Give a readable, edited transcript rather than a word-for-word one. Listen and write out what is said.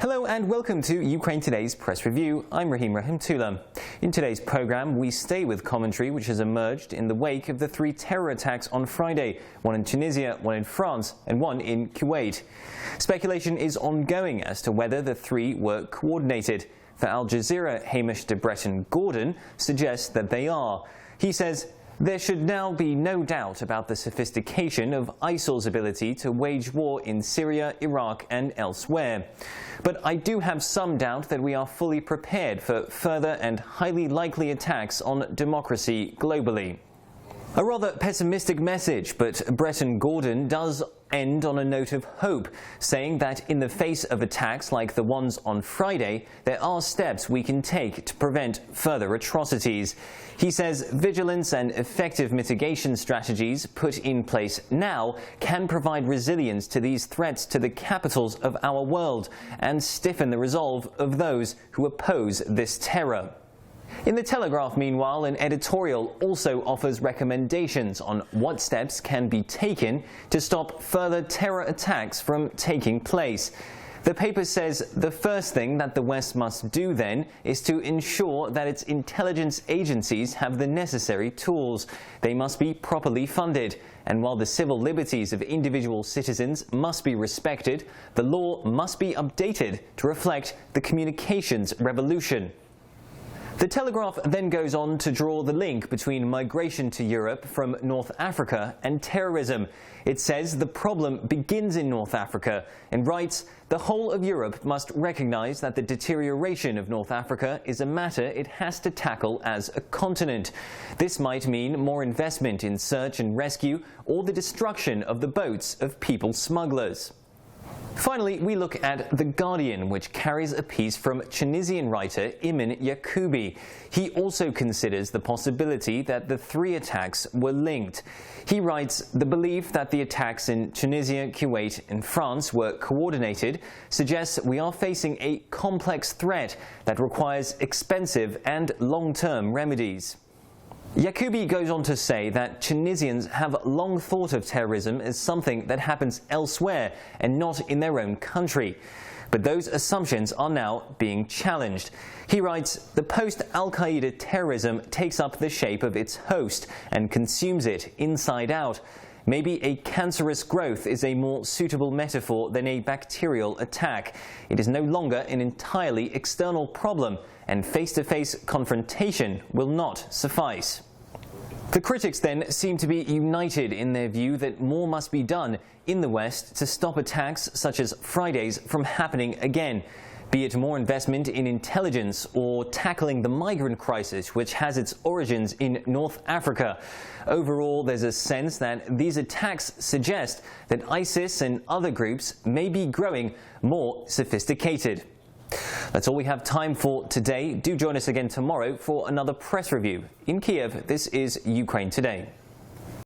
Hello and welcome to Ukraine Today's Press Review. I'm Rahim Rahimtullah. In today's program, we stay with commentary which has emerged in the wake of the 3 terror attacks on Friday, one in Tunisia, one in France, and one in Kuwait. Speculation is ongoing as to whether the 3 were coordinated. For Al-Jazeera, Hamish de Bretton-Gordon suggests that they are. He says, "There should now be no doubt about the sophistication of ISIL's ability to wage war in Syria, Iraq and elsewhere. But I do have some doubt that we are fully prepared for further and highly likely attacks on democracy globally." A rather pessimistic message, but Bretton-Gordon does end on a note of hope, saying that in the face of attacks like the ones on Friday, there are steps we can take to prevent further atrocities. He says vigilance and effective mitigation strategies put in place now can provide resilience to these threats to the capitals of our world and stiffen the resolve of those who oppose this terror. In the Telegraph, meanwhile, an editorial also offers recommendations on what steps can be taken to stop further terror attacks from taking place. The paper says the first thing that the West must do then is to ensure that its intelligence agencies have the necessary tools. They must be properly funded. And while the civil liberties of individual citizens must be respected, the law must be updated to reflect the communications revolution. The Telegraph then goes on to draw the link between migration to Europe from North Africa and terrorism. It says the problem begins in North Africa and writes, "The whole of Europe must recognize that the deterioration of North Africa is a matter it has to tackle as a continent. This might mean more investment in search and rescue or the destruction of the boats of people smugglers." Finally, we look at The Guardian, which carries a piece from Tunisian writer Iman Yacoubi. He also considers the possibility that the 3 attacks were linked. He writes, "The belief that the attacks in Tunisia, Kuwait and France were coordinated suggests we are facing a complex threat that requires expensive and long-term remedies." Yacoubi goes on to say that Tunisians have long thought of terrorism as something that happens elsewhere and not in their own country. But those assumptions are now being challenged. He writes, "The post-Al-Qaeda terrorism takes up the shape of its host and consumes it inside out. Maybe a cancerous growth is a more suitable metaphor than a bacterial attack. It is no longer an entirely external problem, and face-to-face confrontation will not suffice." The critics then seem to be united in their view that more must be done in the West to stop attacks such as Friday's from happening again, be it more investment in intelligence or tackling the migrant crisis which has its origins in North Africa. Overall, there's a sense that these attacks suggest that ISIS and other groups may be growing more sophisticated. That's all we have time for today. Do join us again tomorrow for another press review. In Kiev, this is Ukraine Today.